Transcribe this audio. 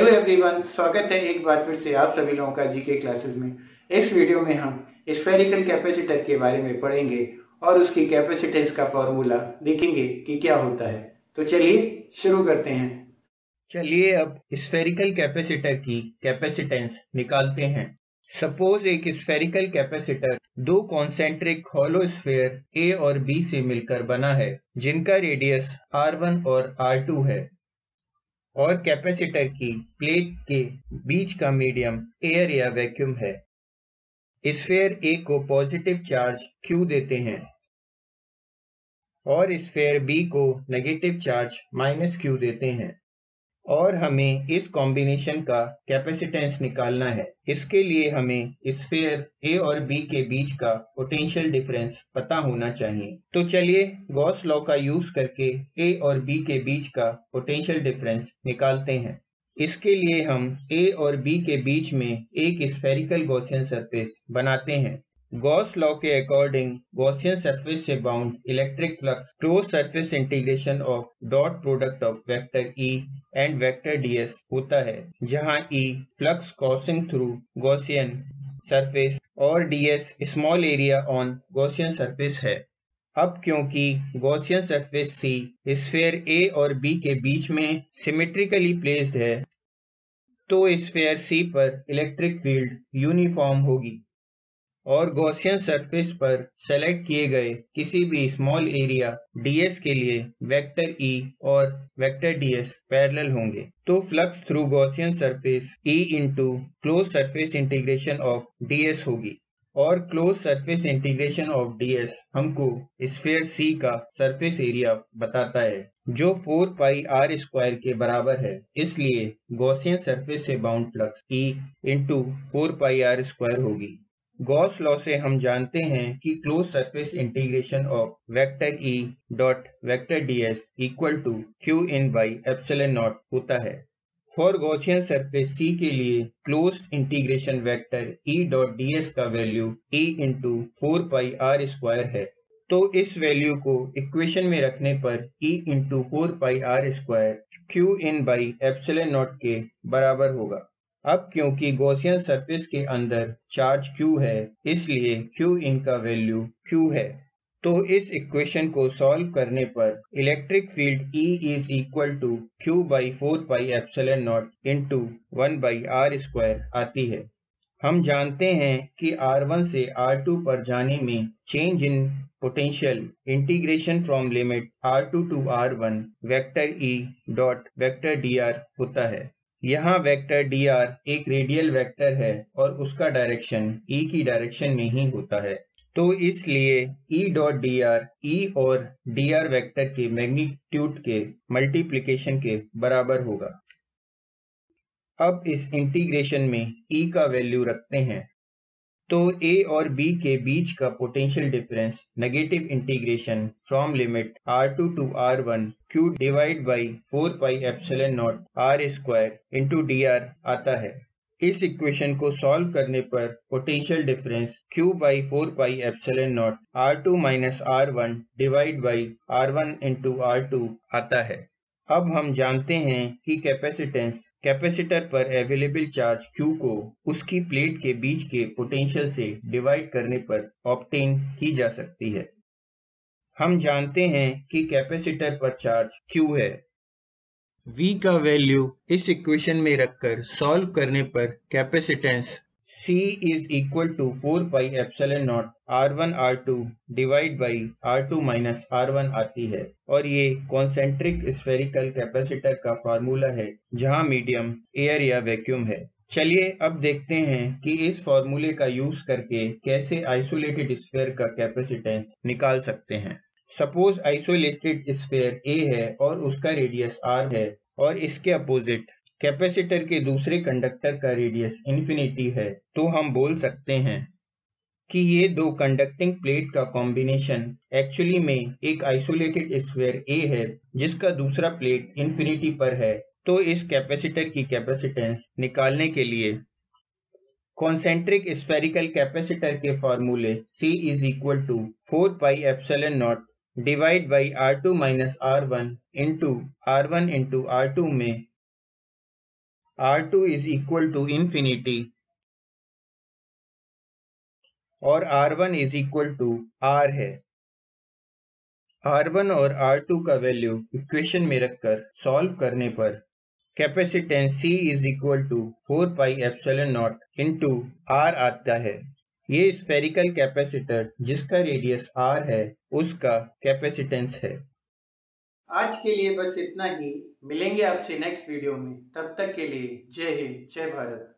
Hello everyone, स्वागत है एक बार फिर से आप सभी लोगों का जीके क्लासेस में। इस वीडियो में हम स्फेरिकल कैपेसिटर के बारे में पढ़ेंगे और उसकी कैपेसिटेंस का फॉर्मूला देखेंगे कि क्या होता है। तो चलिए शुरू करते हैं। चलिए अब स्फेरिकल कैपेसिटर की कैपेसिटेंस निकालते हैं। सपोज एक स्फेरिकल कैपेसिटर दो कॉन्सेंट्रिक हॉलो स्फीयर ए और बी से मिलकर बना है, जिनका रेडियस R1 और R2 है, और कैपेसिटर की प्लेट के बीच का मीडियम एयर या वैक्यूम है। स्फीयर ए को पॉजिटिव चार्ज Q देते हैं और स्फीयर बी को नेगेटिव चार्ज -Q देते हैं, और हमें इस कॉम्बिनेशन का कैपेसिटेंस निकालना है। इसके लिए हमें स्फीयर ए और बी के बीच का पोटेंशियल डिफरेंस पता होना चाहिए। तो चलिए गॉस लॉ का यूज करके ए और बी के बीच का पोटेंशियल डिफरेंस निकालते हैं। इसके लिए हम ए और बी के बीच में एक स्फेरिकल गॉसियन सरफेस बनाते हैं। गॉस लॉ के अकॉर्डिंग गॉसियन सरफेस से bound electric flux close surface integration of dot product of vector E and vector ds होता है, जहां E flux crossing through Gaussian surface और ds small area on Gaussian surface है। अब क्योंकि Gaussian surface C sphere A और B के बीच में सिमेट्रिकली प्लेस्ड है, तो स्फीयर C पर इलेक्ट्रिक फील्ड यूनिफॉर्म होगी और गॉसियन सरफेस पर सेलेक्ट किए गए किसी भी स्मॉल एरिया ds के लिए वेक्टर E और वेक्टर ds पैरेलल होंगे। तो flux through Gaussian surface E into close surface integration of ds होगी, और close surface integration of ds हमको स्फीयर C का सरफेस एरिया बताता है, जो 4 पाई r स्क्वायर के बराबर है। इसलिए गॉसियन सरफेस से bound flux E into 4 pi r square होगी। गॉस लॉ से हम जानते हैं कि close surface integration of vector E dot vector ds equal to q in by epsilon naught होता है। फॉर गॉसियन सरफेस C के लिए close integration vector E dot ds का value E into 4 pi r square है। तो इस value को equation में रखने पर E into 4 pi r square q in by epsilon not के बराबर होगा। अब क्योंकि गॉसियन सरफेस के अंदर चार्ज Q है, इसलिए Q इन का वैल्यू Q है। तो इस इक्वेशन को सॉल्व करने पर electric field E is equal to Q by 4 pi epsilon naught into 1 by r square आती है। हम जानते हैं कि R1 से R2 पर जाने में change in potential integration from limit R2 to R1 vector E dot vector dr होता है। यहाँ वेक्टर dr एक रेडियल वेक्टर है और उसका डायरेक्शन E की डायरेक्शन में ही होता है। तो इसलिए E डॉट dr E और dr वेक्टर के मैग्नीट्यूड के मल्टीप्लिकेशन के बराबर होगा। अब इस इंटीग्रेशन में E का वैल्यू रखते हैं, तो A और B के बीच का potential difference negative integration from limit R2 to R1 Q divide by 4 pi epsilon naught r square into dr आता है। इस इक्वेशन को सॉल्व करने पर potential difference Q by 4 pi epsilon naught R2 minus R1 divide by R1 into R2 आता है। अब हम जानते हैं कि कैपेसिटर पर अवेलेबल चार्ज Q को उसकी प्लेट के बीच के पोटेंशियल से डिवाइड करने पर ऑब्टेन की जा सकती है। हम जानते हैं कि कैपेसिटर पर चार्ज Q है। V का वैल्यू इस इक्वेशन में रखकर सॉल्व करने पर capacitance C is equal to 4 pi epsilon naught R1 R2 divide by R2 minus R1 आती है, और ये कॉन्सेंट्रिक स्फेरिकल कैपेसिटर का फार्मूला है, जहां मीडियम एयर या वैक्यूम है। चलिए अब देखते हैं कि इस फार्मूले का यूज करके कैसे आइसोलेटेड स्फीयर का कैपेसिटेंस निकाल सकते हैं। सपोज आइसोलेटेड स्फीयर A है और उसका रेडियस R है, और इसके अपोजिट कैपेसिटर के दूसरे कंडक्टर का रेडियस इन्फिनिटी है। तो हम बोल सकते हैं कि ये दो कंडक्टिंग प्लेट का कॉम्बिनेशन एक्चुअली में एक आइसोलेटेड स्फीयर A है, जिसका दूसरा प्लेट इन्फिनिटी पर है। तो इस कैपेसिटर की कैपेसिटेंस निकालने के लिए कॉन्सेंट्रिक स्फेरिकल कैपेसिटर के फार्मूले C is equal to 4 pi epsilon naught divide by R2 minus R1 into R1 into R2 में R2 is equal to infinity और R1 is equal to R है। R1 और R2 का value equation में रखकर solve करने पर capacitance C is equal to 4 pi epsilon naught into R आता है। ये स्फेरिकल कैपेसिटर जिसका रेडियस R है उसका कैपेसिटेंस है। आज के लिए बस इतना ही। मिलेंगे आपसे नेक्स्ट वीडियो में। तब तक के लिए जय हिंद, जय भारत।